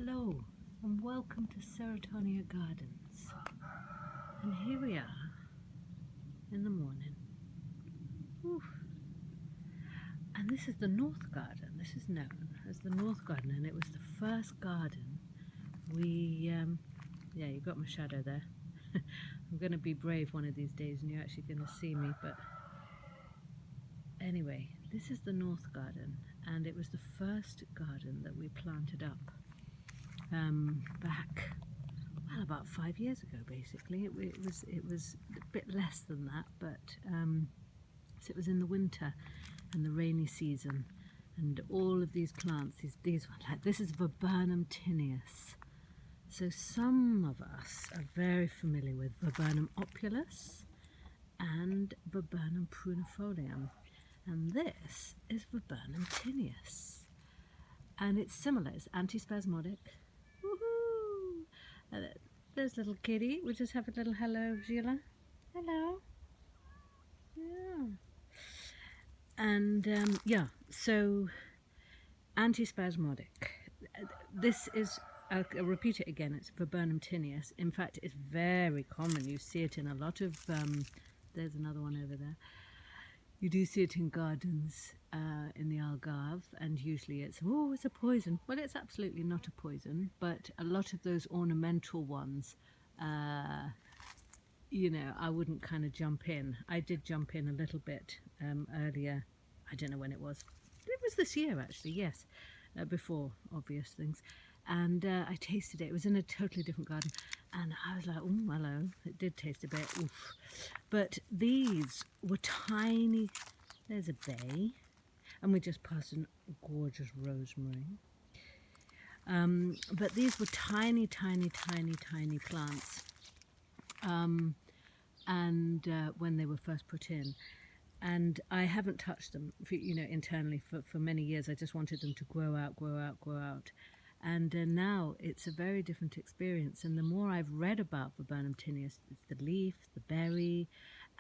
Hello and welcome to Ceratonia Gardens. And here we are in the morning. Oof. And this is the North Garden. This is known as the North Garden, and it was the first garden we, yeah, you got my shadow there. I'm going to be brave one of these days and you're actually going to see me, but anyway, this is the North Garden, and it was the first garden that we planted up back, well, about 5 years ago. Basically, it was a bit less than that, but so it was in the winter and the rainy season, and all of these plants, these ones, like this is Viburnum tinneus. So some of us are very familiar with Viburnum opulus and Viburnum prunifolium, and this is Viburnum tinneus, and it's similar. It's antispasmodic. Woohoo! There's little kitty. We'll just have a little hello, Sheila. Hello. Yeah. And yeah, so antispasmodic. This is, I'll repeat it again, it's Viburnum tinneus. In fact, it's very common. You see it in a lot of, there's another one over there. You do see it in gardens in the Algarve, and usually it's, oh, it's a poison. Well, it's absolutely not a poison, but a lot of those ornamental ones, you know, I wouldn't kind of jump in. I did jump in a little bit earlier. I don't know when it was. It was this year, actually, yes, before obvious things. And I tasted it. It was in a totally different garden. And I was like, oh, hello. It did taste a bit, oof. But these were tiny. There's a bay. And we just passed a gorgeous rosemary. But these were tiny, tiny, tiny, tiny plants. And when they were first put in. And I haven't touched them, you know, internally for many years. I just wanted them to grow out, grow out, grow out. And now it's a very different experience. And the more I've read about Viburnum tinneus, it's the leaf, the berry,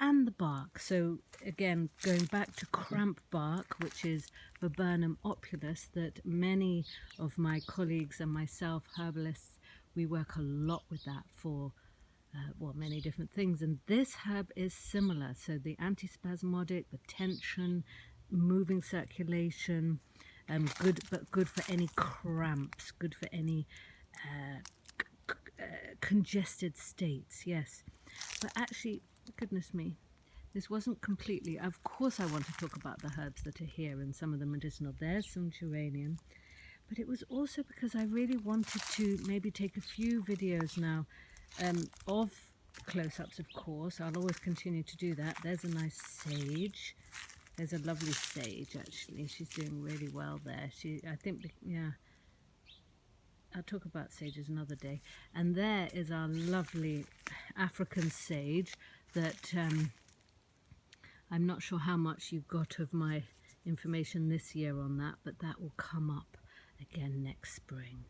and the bark. So again, going back to cramp bark, which is Viburnum opulus, that many of my colleagues and myself, herbalists, we work a lot with that for well, many different things, and this herb is similar. So the antispasmodic, the tension, moving circulation, good, but good for any cramps, good for any congested states, yes. But actually, goodness me, this wasn't completely, of course I want to talk about the herbs that are here and some of the medicinal. There's some geranium, but it was also because I really wanted to maybe take a few videos now of close-ups, of course. I'll always continue to do that. There's a nice sage. There's a lovely sage, actually. She's doing really well there. I think, yeah, I'll talk about sages another day. And there is our lovely African sage that I'm not sure how much you got of my information this year on that, but that will come up again next spring.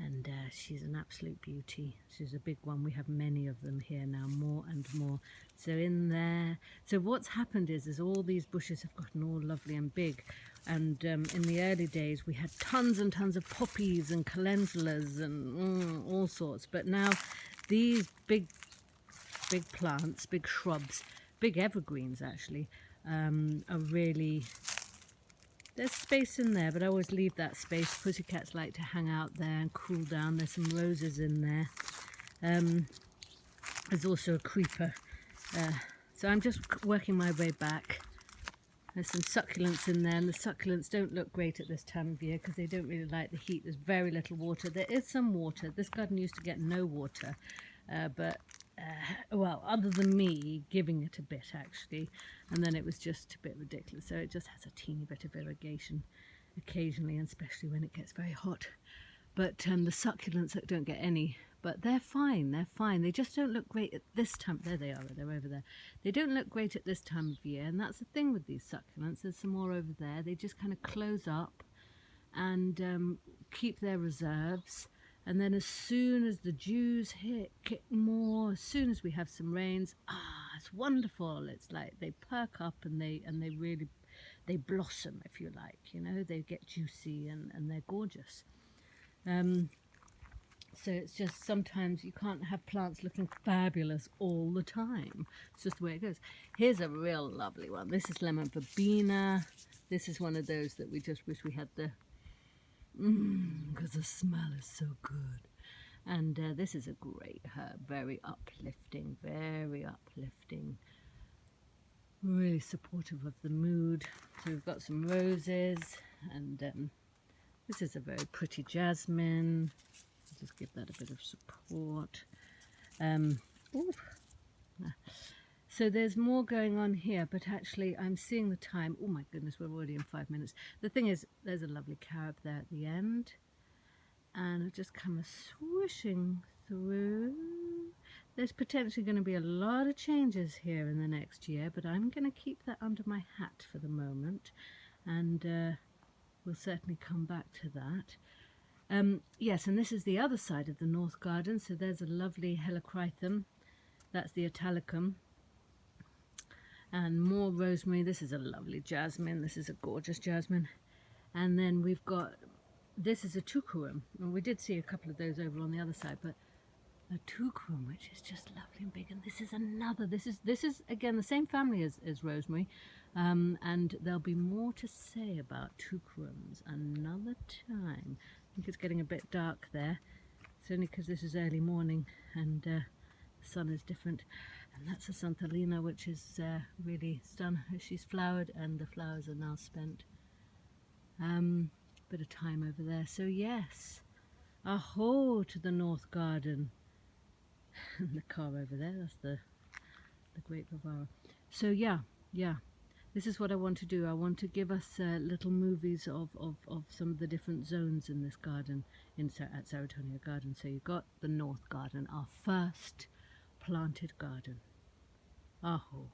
And she's an absolute beauty. She's a big one. We have many of them here now, more and more. So in there, so what's happened is all these bushes have gotten all lovely and big. And in the early days, we had tons and tons of poppies and calendulas and all sorts. But now these big plants, big shrubs, big evergreens actually, are really... There's space in there, but I always leave that space. Pussycats like to hang out there and cool down. There's some roses in there. There's also a creeper. So I'm just working my way back. There's some succulents in there, and the succulents don't look great at this time of year because they don't really like the heat. There's very little water. There is some water. This garden used to get no water, but well, other than me giving it a bit actually, and then it was just a bit ridiculous. So it just has a teeny bit of irrigation occasionally, and especially when it gets very hot. But the succulents don't get any, but they're fine. They're fine. They just don't look great at this time. There they are. They're over there. They don't look great at this time of year, and that's the thing with these succulents. There's some more over there. They just kind of close up and keep their reserves. And then as soon as the dews hit more, as soon as we have some rains, it's wonderful. It's like they perk up and they really, they blossom, if you like, you know, they get juicy and they're gorgeous. So it's just sometimes you can't have plants looking fabulous all the time. It's just the way it goes. Here's a real lovely one. This is lemon verbena. This is one of those that we just wish we had the because the smell is so good. And this is a great herb, very uplifting, really supportive of the mood. So we've got some roses, and this is a very pretty jasmine. Just give that a bit of support. Ooh. So there's more going on here, but actually I'm seeing the time. Oh my goodness, we're already in 5 minutes. The thing is, there's a lovely carob there at the end, and it just comes swooshing through. There's potentially going to be a lot of changes here in the next year, but I'm going to keep that under my hat for the moment, and we'll certainly come back to that. Yes, and this is the other side of the North Garden. So there's a lovely Helichrysum. That's the Italicum. And more rosemary. This is a lovely jasmine. This is a gorgeous jasmine. And then we've got, this is a tucurum. And we did see a couple of those over on the other side, but a tucurum, which is just lovely and big. And this is another, this is again the same family as rosemary. And there'll be more to say about tucurums another time. I think it's getting a bit dark there. It's only because this is early morning and the sun is different. And that's a Santolina, which is really done. She's flowered and the flowers are now spent. Bit of time over there. So yes, aho to the North Garden. And the car over there, that's the Great Bavara. So yeah. This is what I want to do. I want to give us little movies of some of the different zones in this garden at Ceratonia Gardens. So you've got the North Garden, our first planted garden. Aho.